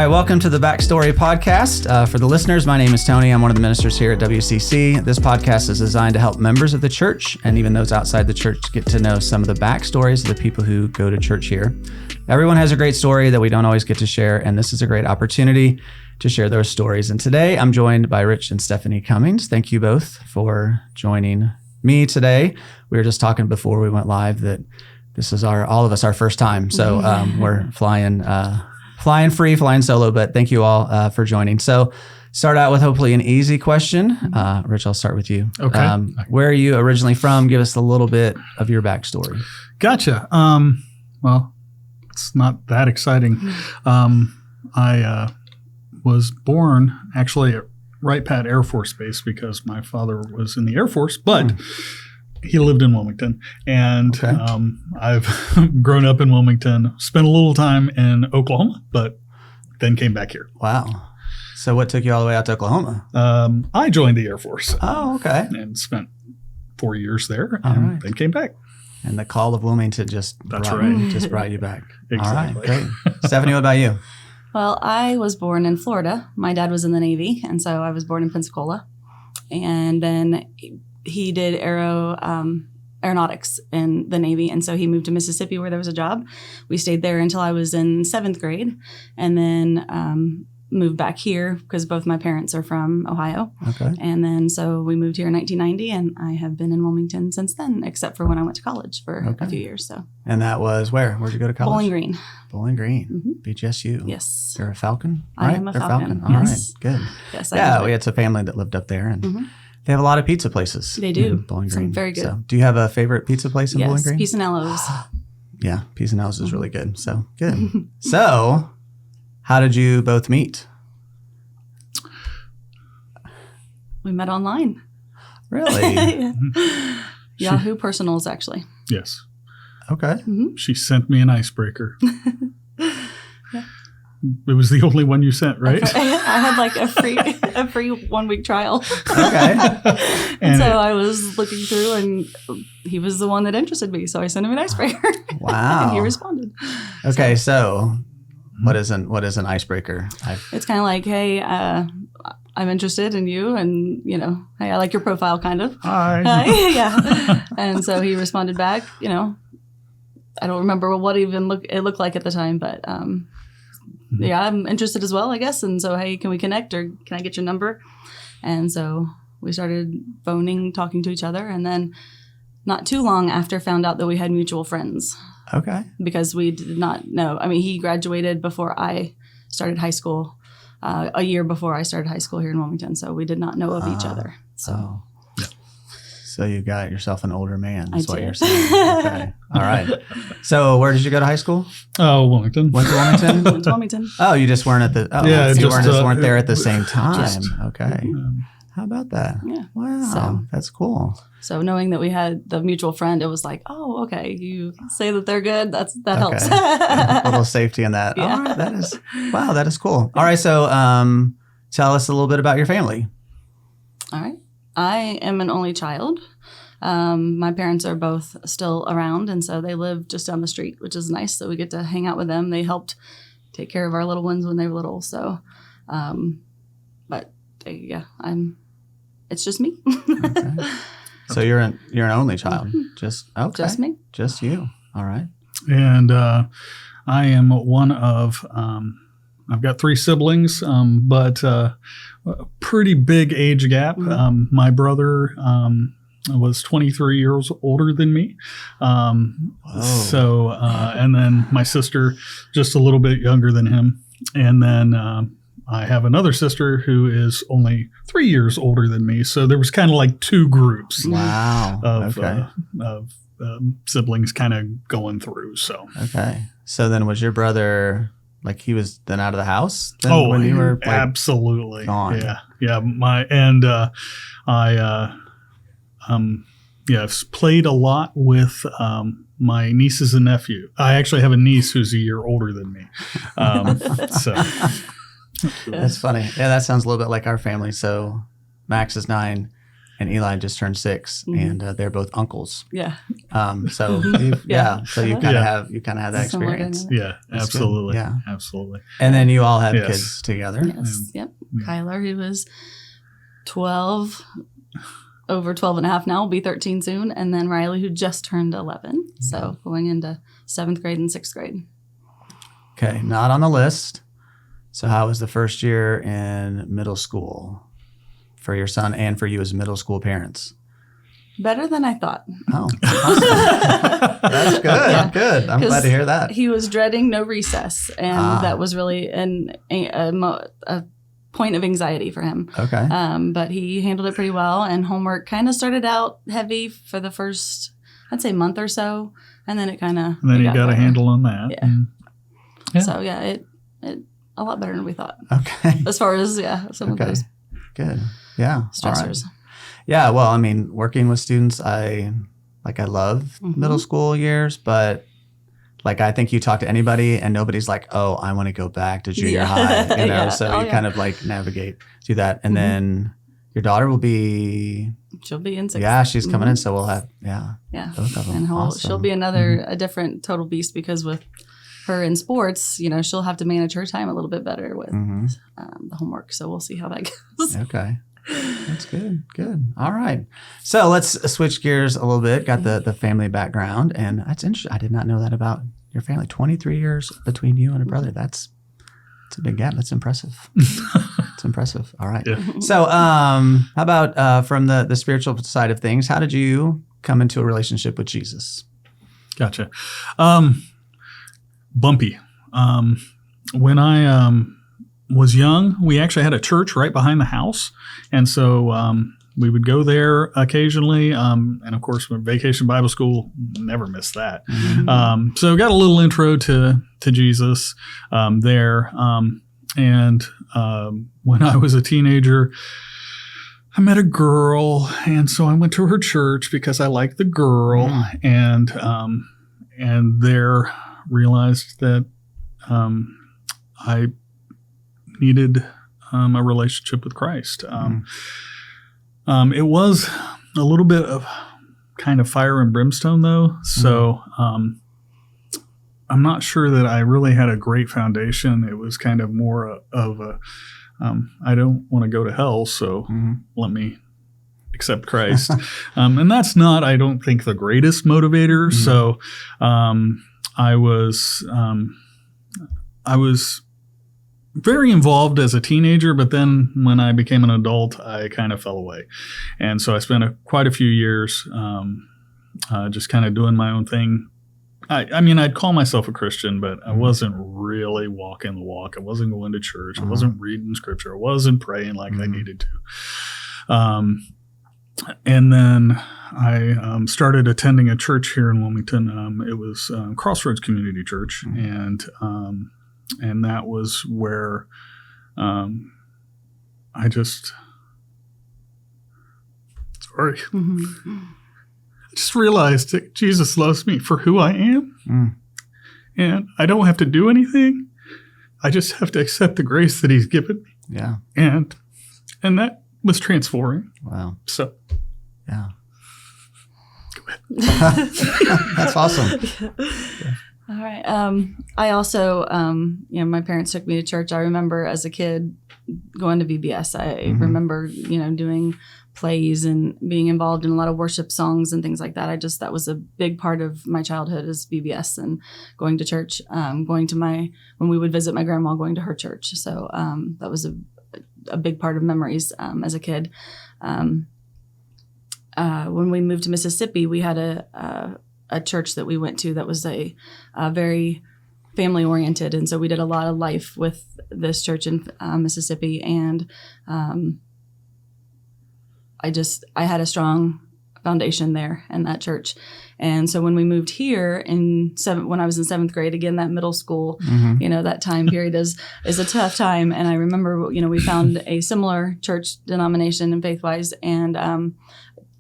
right, welcome to the Backstory Podcast. For the listeners, my name is Tony. I'm one of the ministers here at WCC. This podcast is designed to help members of the church and even those outside the church get to know some of the backstories of the people who go to church here. Everyone has a great story that we don't always get to share, and this is a great opportunity to share those stories. And today I'm joined by Rich and Stephanie Cummings. Thank you both for joining me today. We were just talking before we went live that this is all of us our first time. So we're flying free, flying solo, but thank you all for joining. So start out with hopefully an easy question. Rich, I'll start with you. Okay. Where are you originally from? Give us a little bit of your backstory. Gotcha. Well, it's not that exciting. I was born actually at Wright Pat Air Force Base because my father was in the Air Force, but he lived in Wilmington. And I've grown up in Wilmington, spent a little time in Oklahoma, but then came back here. Wow. So what took you all the way out to Oklahoma? I joined the Air Force. Oh, okay. And spent 4 years there right. then came back. And the call of Wilmington just brought you back. Exactly. All right, great. Stephanie, what about you? Well, I was born in Florida. My dad was in the Navy, and so I was born in Pensacola. And then he did aeronautics in the Navy, and so he moved to Mississippi where there was a job. We stayed there until I was in 7th grade, and then moved back here because both my parents are from Ohio. Okay. And then so we moved here in 1990, and I have been in Wilmington since then, except for when I went to college for a few years. So. And that was where? Where'd you go to college? Bowling Green. Bowling Green. Mm-hmm. BGSU. Yes. You're a Falcon, I right? am a They're Falcon. All Yes. right, good. Yes. Yeah, we had some family that lived up there, and they have a lot of pizza places. They do. In Bowling Green. Some very good. So, do you have a favorite pizza place in Bowling Green? Yes, Pisanello's. Yeah, Pisanello's is really good. So, good. So, how did you both meet? We met online. Really? Yahoo Personals, actually. Yes. Okay. Mm-hmm. She sent me an icebreaker. It was the only one you sent, right? I had like a free 1 week trial. Okay. and so I was looking through, and he was the one that interested me. So I sent him an icebreaker. Wow. And he responded. Okay. So what is an icebreaker? It's kind of like, hey, I'm interested in you, and hey, I like your profile, kind of. Hi. Yeah. And so he responded back. I don't remember what even it looked like at the time, but yeah, I'm interested as well, I guess. And so, hey, can we connect, or can I get your number? And so we started phoning, talking to each other, and then not too long after found out that we had mutual friends. Okay. Because we did not know. I mean, he graduated before I started high school. A year before I started high school here in Wilmington, so we did not know of each other. So, so you got yourself an older man. That's what did. you're saying. Okay, all right. So where did you go to high school? Oh, Wilmington. Went to Wilmington. Went to Wilmington. Oh, you just weren't at the. Oh, Yeah, you just weren't there at the same time. Just- Okay. How about that? Yeah. Wow, that's cool. So knowing that we had the mutual friend, it was like, oh, okay, you say that they're good. That helps. A little safety in that. Yeah. All right, that is cool. All right, so tell us a little bit about your family. All right. I am an only child. My parents are both still around, and so they live just down the street, which is nice. So we get to hang out with them. They helped take care of our little ones when they were little. So, it's just me. Okay. So you're an only child. Just me. Just you. All right. And I am one of, I've got 3 siblings, but a pretty big age gap. My brother was 23 years older than me. So, and then my sister just a little bit younger than him. And then I have another sister who is only 3 years older than me. So there was kind of like 2 groups of siblings kind of going through. So okay. So then was your brother like he was then out of the house? Then when you were absolutely gone? Yeah. I've played a lot with my nieces and nephew. I actually have a niece who's a year older than me. So. That's funny. Yeah, that sounds a little bit like our family. So Max is 9 and Eli just turned 6, and they're both uncles. Yeah. So so you kind of have that Similar experience. dynamic. Yeah, absolutely. Yeah. Absolutely. And then you all have Yes. kids together. Yes. Yep. Kyler, he was 12, over 12 and a half now, will be 13 soon. And then Riley, who just turned 11. So going into 7th grade and 6th grade. Okay, not on the list. So how was the first year in middle school for your son and for you as middle school parents? Better than I thought. Oh, awesome. That's good. Yeah. Good. I'm glad to hear that. He was dreading no recess, and that was really a point of anxiety for him. Okay. But he handled it pretty well, and homework kind of started out heavy for the first, I'd say, month or so, and then it kind of. And then you got a handle on that. Yeah. And, So it a lot better than we thought. Okay. As far as some of those Good. Yeah. stressors. All right. Yeah. Well, I mean, working with students, I love middle school years, but I think you talk to anybody and nobody's like, oh, I want to go back to junior high, Yeah. So you kind of navigate through that. And then your daughter will be, She'll be in 6th. yeah, she's coming in. So we'll have, Yeah. both of them. And Awesome. she'll be a different total beast, because with her in sports, she'll have to manage her time a little bit better with the homework. So we'll see how that goes. Okay. That's good. Good. All right. So let's switch gears a little bit. Got the family background, and that's interesting. I did not know that about your family. 23 years between you and a brother. That's a big gap. That's impressive. It's impressive. All right. Yeah. So how about from the spiritual side of things, how did you come into a relationship with Jesus? Gotcha. Bumpy. When I was young, we actually had a church right behind the house. And so we would go there occasionally. And of course, with Vacation Bible School, never missed that. So got a little intro to Jesus there. And when I was a teenager, I met a girl. And so I went to her church because I liked the girl. And there realized that I needed a relationship with Christ. It was a little bit of kind of fire and brimstone, though. So I'm not sure that I really had a great foundation. It was kind of more of a, I don't want to go to hell, so let me accept Christ. And that's not, I don't think, the greatest motivator. So I was very involved as a teenager, but then when I became an adult, I kind of fell away. And so I spent quite a few years just kind of doing my own thing. I mean, I'd call myself a Christian, but I wasn't really walking the walk. I wasn't going to church. I wasn't reading scripture. I wasn't praying like I needed to. And then I started attending a church here in Wilmington. It was Crossroads Community Church, and that was where I just I just realized that Jesus loves me for who I am, and I don't have to do anything. I just have to accept the grace that He's given me. Yeah, and that was transforming. Wow. So, yeah. Go ahead. That's awesome. All right. I also, my parents took me to church. I remember as a kid going to VBS. I remember, doing plays and being involved in a lot of worship songs and things like that. That was a big part of my childhood, is VBS and going to church, when we would visit my grandma, going to her church. So that was a big part of memories as a kid. When we moved to Mississippi, we had a church that we went to that was a very family oriented. And so we did a lot of life with this church in Mississippi. And I had a strong foundation there in that church. And so when we moved here when I was in 7th grade, again, that middle school, that time period is a tough time. And I remember, we found a similar church denomination and faith-wise, and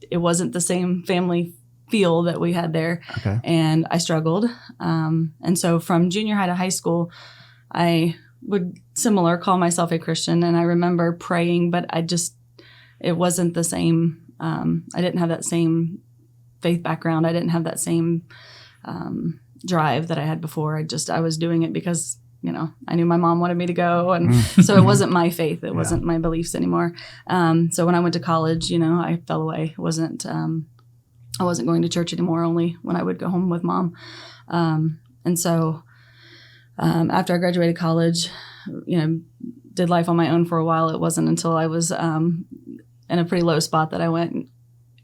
it wasn't the same family feel that we had there. Okay. And I struggled. And so from junior high to high school, I would call myself a Christian. And I remember praying, but it wasn't the same I didn't have that same faith background. I didn't have that same drive that I had before. I was doing it because, I knew my mom wanted me to go. And so it wasn't my faith. It wasn't my beliefs anymore. So when I went to college, I fell away. I wasn't going to church anymore, only when I would go home with mom. And so after I graduated college, did life on my own for a while. It wasn't until I was in a pretty low spot that I went,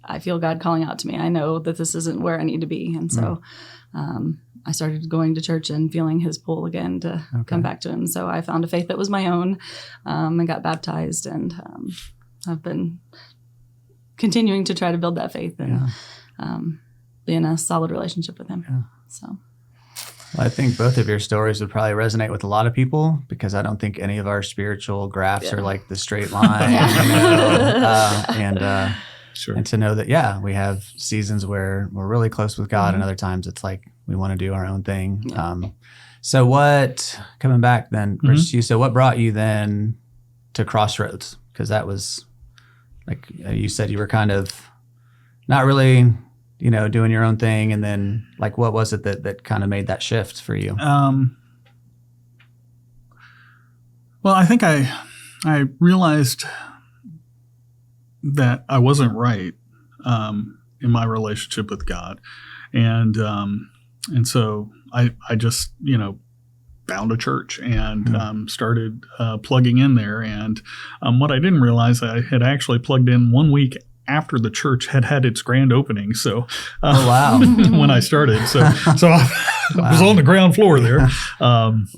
I feel God calling out to me. I know that this isn't where I need to be. And so I started going to church and feeling his pull again to come back to him. So I found a faith that was my own and got baptized. And I've been continuing to try to build that faith and be in a solid relationship with him. Yeah. So. Well, I think both of your stories would probably resonate with a lot of people because I don't think any of our spiritual graphs are like the straight line. And to know that, we have seasons where we're really close with God and other times it's like we want to do our own thing. Yeah. So coming back then, Rich, you said what brought you then to Crossroads? Because that was, like you said, you were kind of not really doing your own thing. And then like, what was it that kind of made that shift for you? Well, I think I realized that I wasn't right in my relationship with God. And so I just, found a church and started plugging in there. And what I didn't realize, I had actually plugged in 1 week after the church had its grand opening. So, when I started, so I was on the ground floor there. And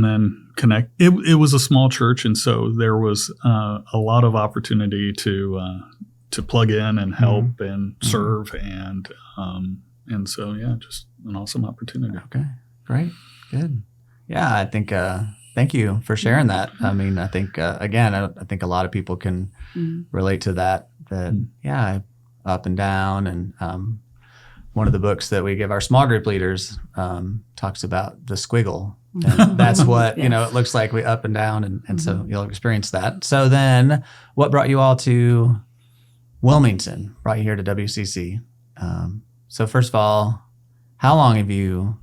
then it was a small church. And so there was a lot of opportunity to plug in and help and serve. And so, just an awesome opportunity. Okay, great. Good. Yeah. I think, thank you for sharing that. I mean, I think, again, I think a lot of people can relate to that, up and down. And one of the books that we give our small group leaders talks about the squiggle. And that's what, it looks like we up and down. And so you'll experience that. So then what brought you all to Wilmington, brought you here to WCC? So first of all, how long have you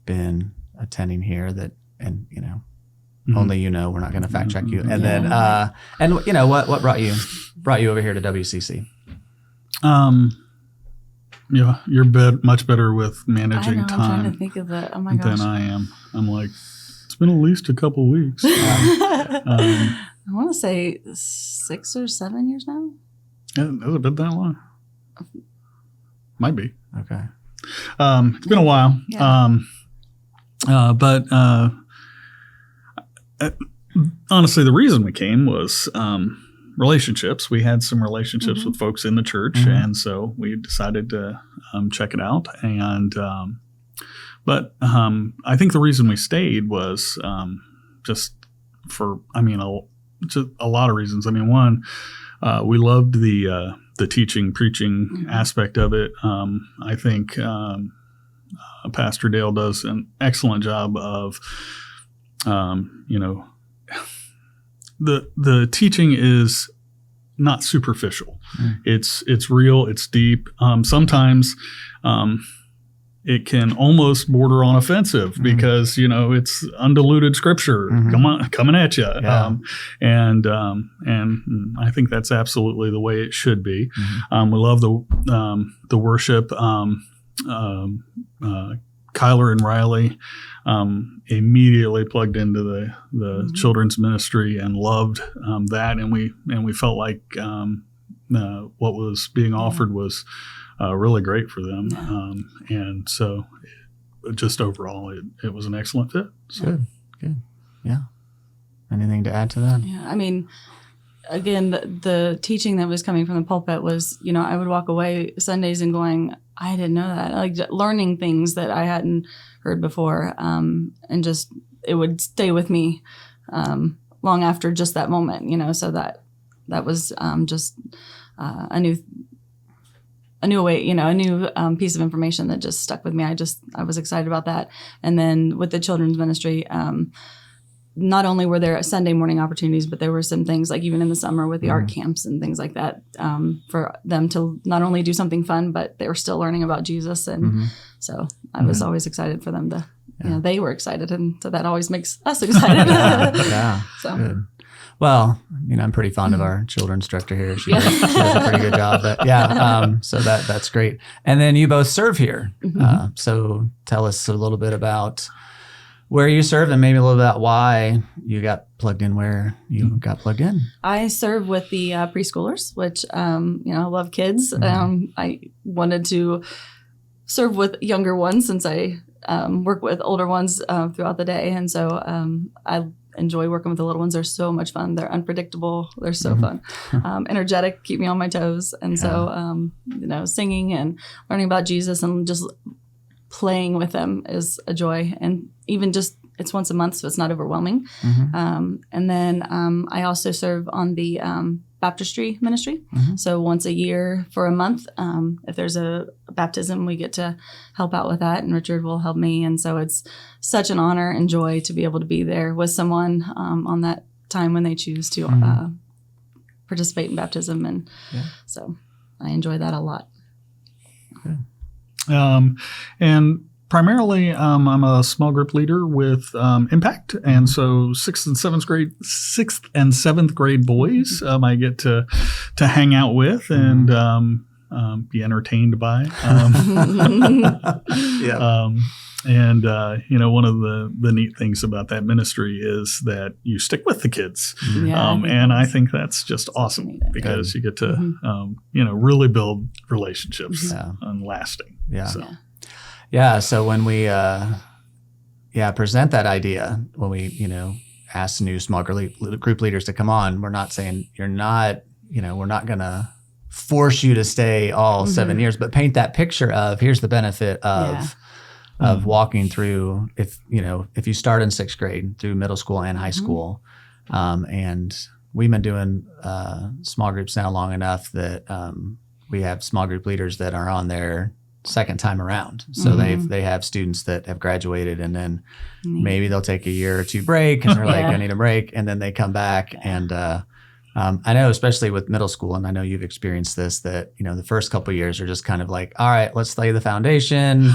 been attending here only we're not going to fact check you. And then what brought you over here to WCC? You're much better with managing time. I'm trying to think of that. Oh my gosh. Than I am. I'm like, it's been at least a couple weeks. I want to say 6 or 7 years now. Has it been that long? Might be. Okay. It's been a while. Yeah. But honestly, the reason we came was relationships. We had some relationships with folks in the church, and so we decided to check it out. And but I think the reason we stayed was just a lot of reasons. I mean, one, we loved the teaching, preaching aspect of it. I think Pastor Dale does an excellent job of, the teaching is not superficial. It's real. It's deep. Sometimes it can almost border on offensive because it's undiluted scripture coming at you. Yeah. And I think that's absolutely the way it should be. We love the worship. Kyler and Riley immediately plugged into the children's ministry and loved that, and we felt like what was being offered was really great for them, and so just overall it was an excellent fit. So. Good, yeah. Anything to add to that? Yeah, I mean, again, the teaching that was coming from the pulpit was, I would walk away Sundays and going, I didn't know that. Like learning things that I hadn't heard before. And just, it would stay with me long after just that moment, so that was just a new way, a new piece of information that just stuck with me. I was excited about that. And then with the children's ministry, not only were there Sunday morning opportunities, but there were some things like even in the summer with the art camps and things like that, for them to not only do something fun, but they were still learning about Jesus. And so I was always excited for them to, they were excited. And so that always makes us excited. Yeah. So. Good. Well, I'm pretty fond of our children's director here. She does a pretty good job. But so that's great. And then you both serve here. So tell us a little bit about where you serve and maybe a little bit about why you got plugged in where you got plugged in. I serve with the preschoolers, which, I love kids. I wanted to serve with younger ones since I work with older ones throughout the day. And so I enjoy working with the little ones. They're so much fun. They're unpredictable. They're so fun. Energetic, keep me on my toes. And so, singing and learning about Jesus and just playing with them is a joy. And even just, it's once a month, so it's not overwhelming. And then I also serve on the baptistry ministry. So once a year for a month, if there's a baptism, we get to help out with that, and Richard will help me. And so it's such an honor and joy to be able to be there with someone on that time when they choose to participate in baptism. And so I enjoy that a lot. Good. And primarily, I'm a small group leader with Impact, and so sixth and seventh grade boys I get to hang out with and be entertained by. One of the neat things about that ministry is that you stick with the kids, and I think that's just awesome because you get to really build relationships and lasting. So when we present that idea, when we ask new small group leaders to come on, we're not saying we're not going to force you to stay all 7 years, but paint that picture of here's the benefit of walking through if you start in sixth grade through middle school and high school, and we've been doing small groups now long enough that we have small group leaders that are on their second time around. So they have students that have graduated, and then maybe they'll take a year or two break and they're like, I need a break. And then they come back. And I know, especially with middle school, and I know you've experienced this, that, the first couple of years are just kind of like, all right, let's lay the foundation.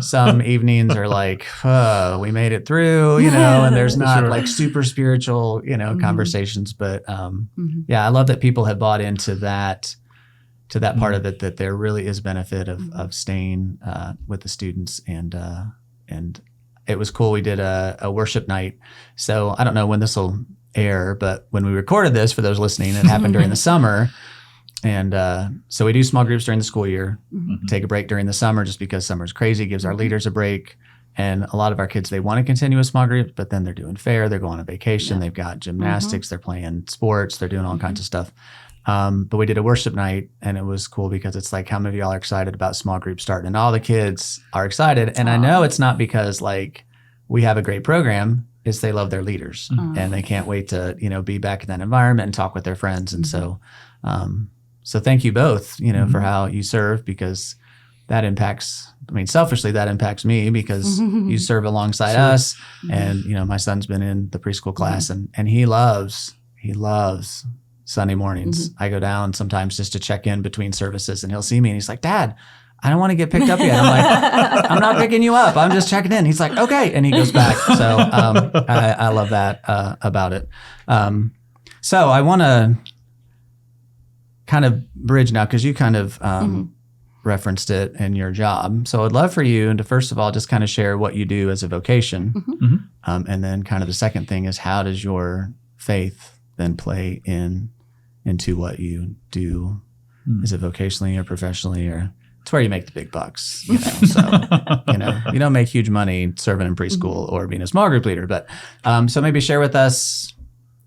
Some evenings are like, we made it through, and there's not like super spiritual, conversations. But I love that people have bought into that part of it, that there really is benefit of staying with the students. And it was cool. We did a worship night. So I don't know when this will air, but when we recorded this, for those listening, it happened during the summer. And so we do small groups during the school year, take a break during the summer just because summer's crazy, gives our leaders a break. And a lot of our kids, they want to continue with small groups, but then they're doing fair, they're going on vacation, they've got gymnastics, they're playing sports, they're doing all kinds of stuff. But we did a worship night, and it was cool because it's like, how many of y'all are excited about small groups starting? And all the kids are excited. And I know it's not because like we have a great program, it's they love their leaders and they can't wait to, be back in that environment and talk with their friends. And so thank you both, for how you serve, because that impacts, selfishly, that impacts me because you serve alongside us. And, my son's been in the preschool class and he loves Sunday mornings. I go down sometimes just to check in between services, and he'll see me and he's like, Dad, I don't want to get picked up yet. I'm like, I'm not picking you up. I'm just checking in. He's like, okay. And he goes back. So I love that about it. So I want to kind of bridge now, because you kind of referenced it in your job. So I'd love for you to, first of all, just kind of share what you do as a vocation. And then kind of the second thing is, how does your faith then play into what you do? Is it vocationally or professionally, or it's where you make the big bucks, So, you don't make huge money serving in preschool or being a small group leader, but so maybe share with us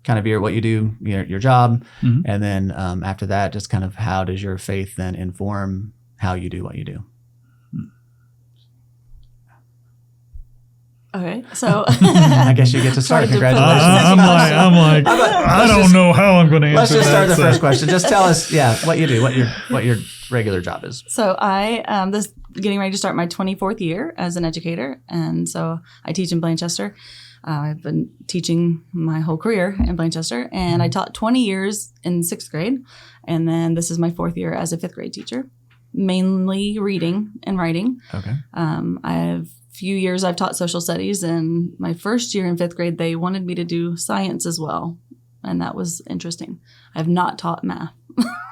kind of what you do, your job, and then after that, just kind of how does your faith then inform how you do what you do? Okay, so I guess you get to start. Congratulations. I don't know how I'm going to answer that. Let's just start the first question. Just tell us, what you do, what your regular job is. So I getting ready to start my 24th year as an educator, and so I teach in Blanchester. I've been teaching my whole career in Blanchester, and I taught 20 years in 6th grade. And then this is my 4th year as a 5th grade teacher, mainly reading and writing. Okay. I have few years I've taught social studies, and my first year in 5th grade, they wanted me to do science as well. And that was interesting. I have not taught math.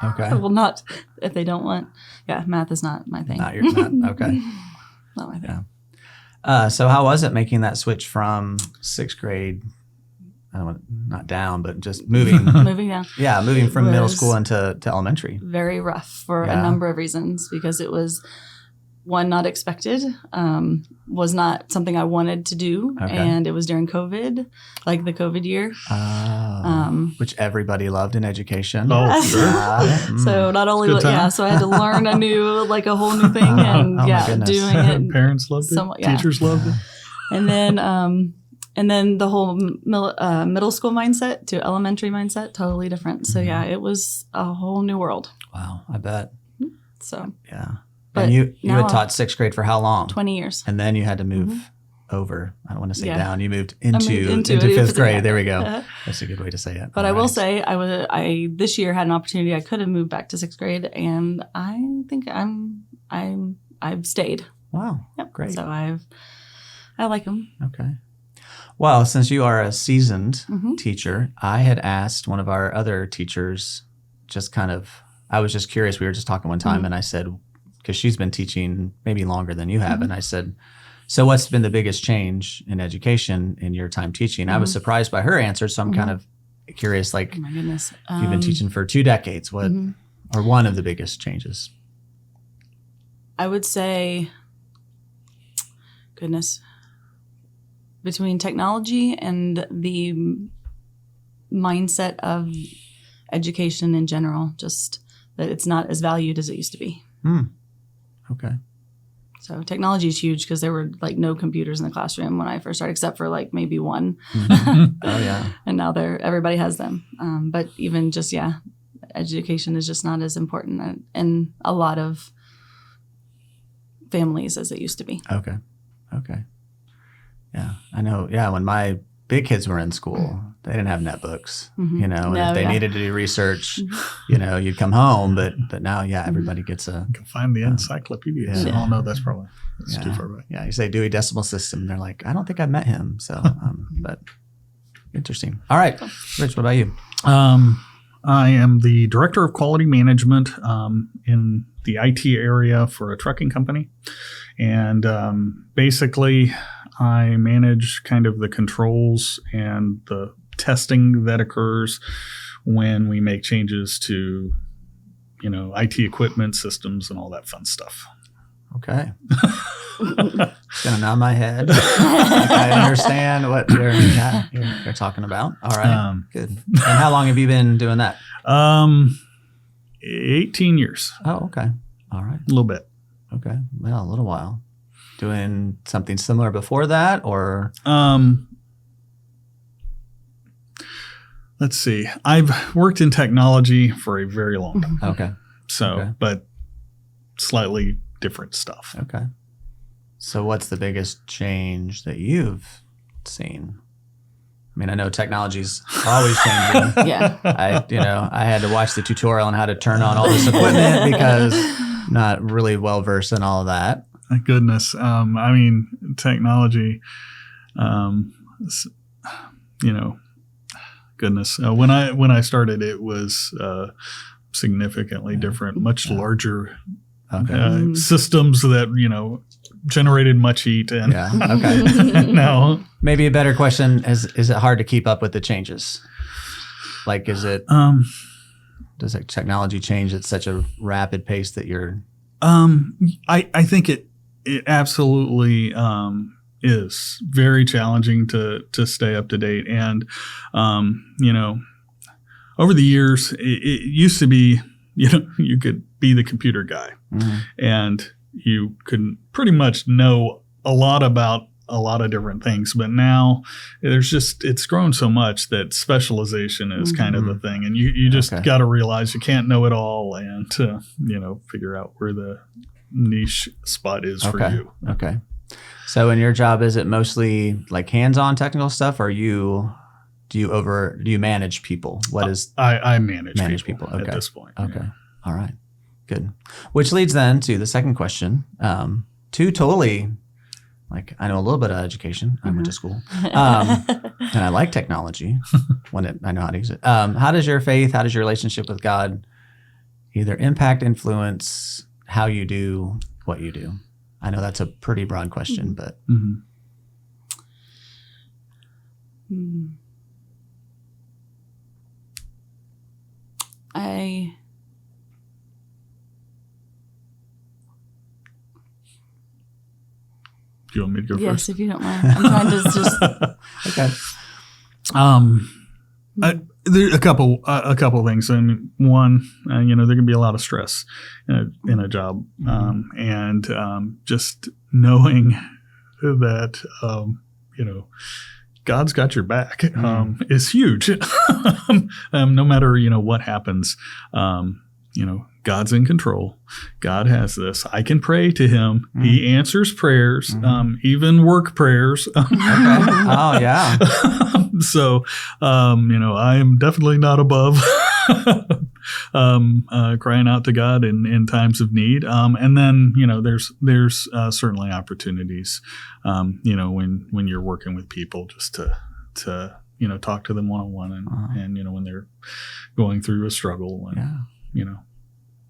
Okay. Well, not if they don't want. Yeah, math is not my thing. Not your not okay. Not my thing. Yeah. So how was it making that switch from 6th grade? I don't want not down, but just moving. Moving down. Yeah, moving from It middle was school into elementary. Very rough for Yeah. a number of reasons, because it was one, not expected, was not something I wanted to do. Okay. And it was during COVID, like the COVID year. Which everybody loved in education. Oh, sure. So not only, Good time. so I had to learn a whole new thing, and Oh, my goodness. doing it. Parents loved it. Somewhat, yeah. Teachers loved it. And then the whole middle school mindset to elementary mindset, totally different. So yeah, it was a whole new world. Wow, I bet. So Yeah. But And you now had taught 6th grade for how long? 20 years. And then you had to move over. I don't want to say Yeah. down. You moved I moved into it, 5th grade. yeah. There we go. That's a good way to say it. But All I will right. say, I this year had an opportunity. I could have moved back to 6th grade, and I think I've stayed. Wow. Yep. Great. So I like them. Okay. Well, since you are a seasoned Mhm. teacher, I had asked one of our other teachers, I was just curious. We were just talking one time, Mhm. and I said, because she's been teaching maybe longer than you have, and I said, so what's been the biggest change in education in your time teaching? I was surprised by her answer, so I'm kind of curious, like, Oh my goodness. you've been teaching for 2 decades. What, or one of the biggest changes? I would say, goodness, between technology and the mindset of education in general, just that it's not as valued as it used to be. Okay. So technology is huge, because there were like no computers in the classroom when I first started, except for like maybe one. Oh, yeah. And now everybody has them. But even just, education is just not as important in a lot of families as it used to be. Okay. Yeah. I know. Yeah. When my big kids were in school, they didn't have netbooks, and if they needed to do research, you'd come home, but now, everybody gets a, You can find the encyclopedias. Yeah. Oh, no, that's too far away. Yeah. You say Dewey Decimal System, and they're like, I don't think I've met him. So, but interesting. All right. Rich, what about you? I am the director of quality management in the IT area for a trucking company. And basically, I manage kind of the controls and the testing that occurs when we make changes to, IT equipment, systems, and all that fun stuff. Okay. It's going to nod my head. I understand what you're talking about. All right. Good. And how long have you been doing that? 18 years. Oh, okay. All right. A little bit. Okay. Well, a little while. Doing something similar before that, or? Let's see. I've worked in technology for a very long time. Okay. But slightly different stuff. Okay. So what's the biggest change that you've seen? I mean, I know technology's always changing. Yeah. I had to watch the tutorial on how to turn on all this equipment because I'm not really well versed in all of that. Thank goodness. Technology, goodness. When I started, it was significantly different, much larger systems that, generated much heat. And Okay. now, Maybe a better question is it hard to keep up with the changes? Like, does technology change at such a rapid pace that you're? I think it absolutely is very challenging to stay up to date. And, over the years, it used to be, you could be the computer guy and you could pretty much know a lot about a lot of different things. But now it's grown so much that specialization is kind of the thing. And you just got to realize you can't know it all and, figure out where the niche spot is for you. Okay. So in your job, is it mostly like hands-on technical stuff, or do you manage people? What is I manage people at this point. Okay. Yeah. All right. Good. Which leads then to the second question. Two totally, like, I know a little bit of education. I went to school, and I like technology I know how to use it. How does your faith, how does your relationship with God either impact, influence how you do what you do? I know that's a pretty broad question, but. Mm-hmm. Do you want me to go Yes, first? if you don't mind. I'm trying to just. Okay. There a couple things. And one, there can be a lot of stress in a job, and just knowing that God's got your back is huge. No matter what happens, God's in control. God has this. I can pray to Him. He answers prayers, even work prayers. Okay. Oh yeah. So, I am definitely not above crying out to God in times of need. And then, there's certainly opportunities, when you're working with people just to talk to them one-on-one and when they're going through a struggle and,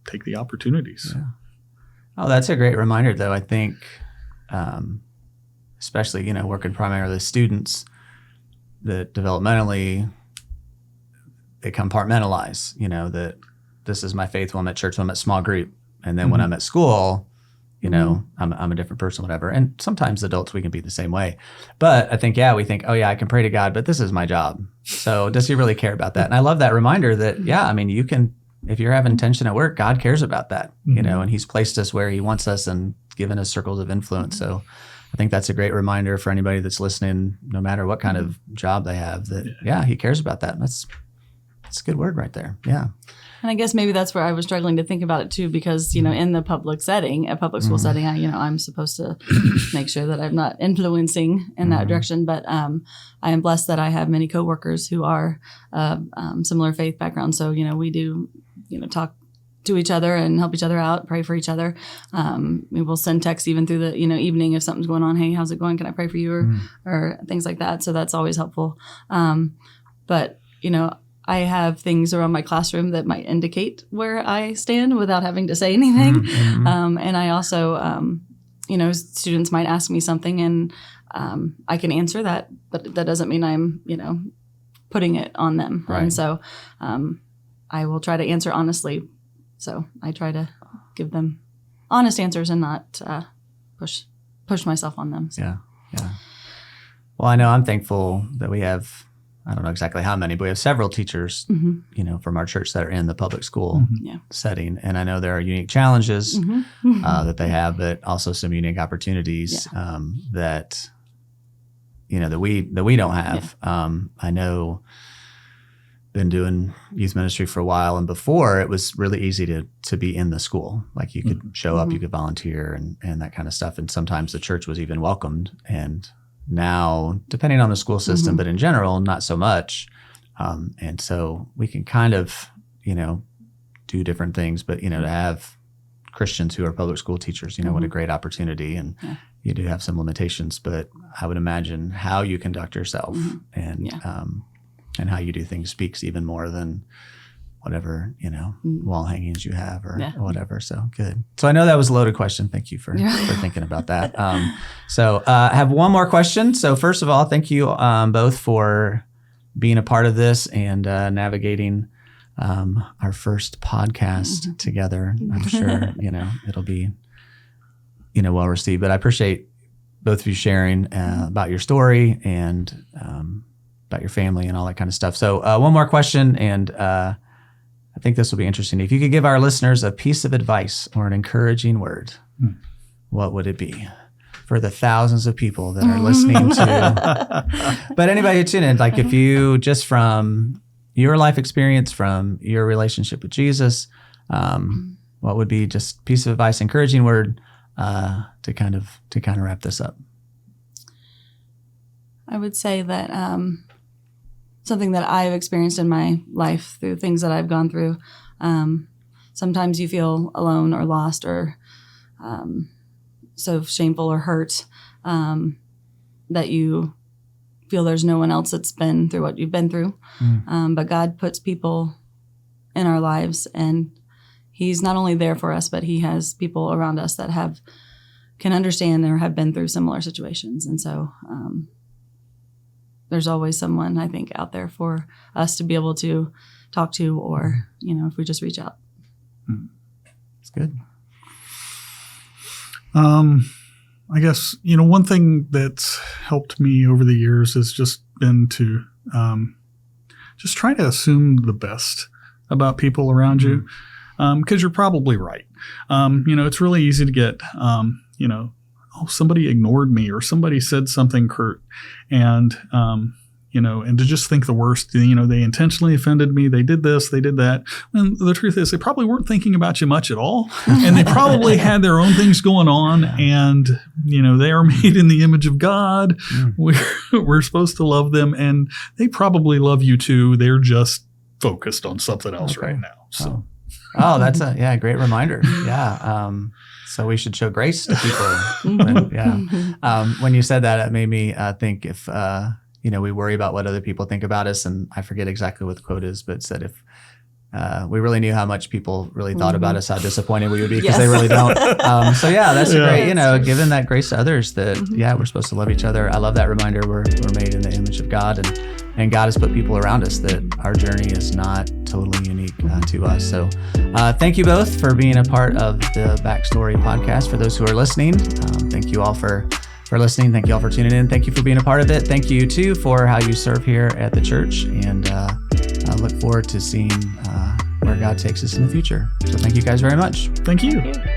take the opportunities. Yeah. Oh, that's a great reminder, though. I think, especially, working primarily with students, that developmentally they compartmentalize, that this is my faith when I'm at church, when I'm at small group. And then when I'm at school, I'm a different person, whatever. And sometimes adults, we can be the same way. But I think, we think, I can pray to God, but this is my job. So does He really care about that? And I love that reminder that, you can, if you're having tension at work, God cares about that, and He's placed us where He wants us and given us circles of influence. So I think that's a great reminder for anybody that's listening, no matter what kind of job they have, that, He cares about that. That's a good word right there. Yeah. And I guess maybe that's where I was struggling to think about it too, because, in the public setting, a public school setting, I'm supposed to make sure that I'm not influencing in that direction. But I am blessed that I have many coworkers who are similar faith backgrounds. So, we do, talk to each other and help each other out, pray for each other. We will send texts even through the, evening if something's going on. Hey, how's it going? Can I pray for you? Or things like that. So that's always helpful. But, I have things around my classroom that might indicate where I stand without having to say anything. And I also, students might ask me something and I can answer that, but that doesn't mean I'm, putting it on them. Right. And so I will try to answer honestly. So I try to give them honest answers and not push myself on them. So. Yeah. Well, I know I'm thankful that we have, I don't know exactly how many, but we have several teachers, from our church that are in the public school setting. And I know there are unique challenges that they have, but also some unique opportunities that, that we don't have. I know, been doing youth ministry for a while, and before it was really easy to be in the school. Like you could show up, you could volunteer and that kind of stuff. And sometimes the church was even welcomed. And now, depending on the school system, but in general, not so much. And so we can kind of, do different things, but, to have Christians who are public school teachers, what a great opportunity. And you do have some limitations, but I would imagine how you conduct yourself and how you do things speaks even more than whatever, wall hangings you have or whatever. So good. So I know that was a loaded question. Thank you for thinking about that. So I have one more question. So first of all, thank you both for being a part of this and navigating our first podcast together. I'm sure, it'll be, well received, but I appreciate both of you sharing about your story and about your family and all that kind of stuff. So one more question, and I think this will be interesting. If you could give our listeners a piece of advice or an encouraging word, what would it be for the thousands of people that are listening to? But anybody who tuned in, like if you just from your life experience, from your relationship with Jesus, what would be just piece of advice, encouraging word to kind of wrap this up? I would say that something that I've experienced in my life through things that I've gone through, sometimes you feel alone or lost or so shameful or hurt that you feel there's no one else that's been through what you've been through. But God puts people in our lives, and He's not only there for us, but He has people around us that can understand or have been through similar situations. And so there's always someone, I think, out there for us to be able to talk to, or, if we just reach out. That's good. I guess, one thing that's helped me over the years has just been to just try to assume the best about people around you, because you're probably right. It's really easy to get, somebody ignored me or somebody said something curt, and and to just think the worst. They intentionally offended me. They did this, they did that. And the truth is, they probably weren't thinking about you much at all, and they probably had their own things going on. And they are made in the image of God. We're supposed to love them, and they probably love you too. They're just focused on something else right now. So. Oh, that's a great reminder. Yeah. So we should show grace to people. When you said that, it made me think if, we worry about what other people think about us, and I forget exactly what the quote is, but it said if we really knew how much people really thought about us, how disappointed we would be, because they really don't. That's great, giving that grace to others that, we're supposed to love each other. I love that reminder. We're made in the image of God, and God has put people around us that our journey is not totally unique to us. So thank you both for being a part of the Backstory podcast. For those who are listening, thank you all for listening. Thank you all for tuning in. Thank you for being a part of it. Thank you too for how you serve here at the church, and I look forward to seeing where God takes us in the future. So thank you guys very much. Thank you. Thank you.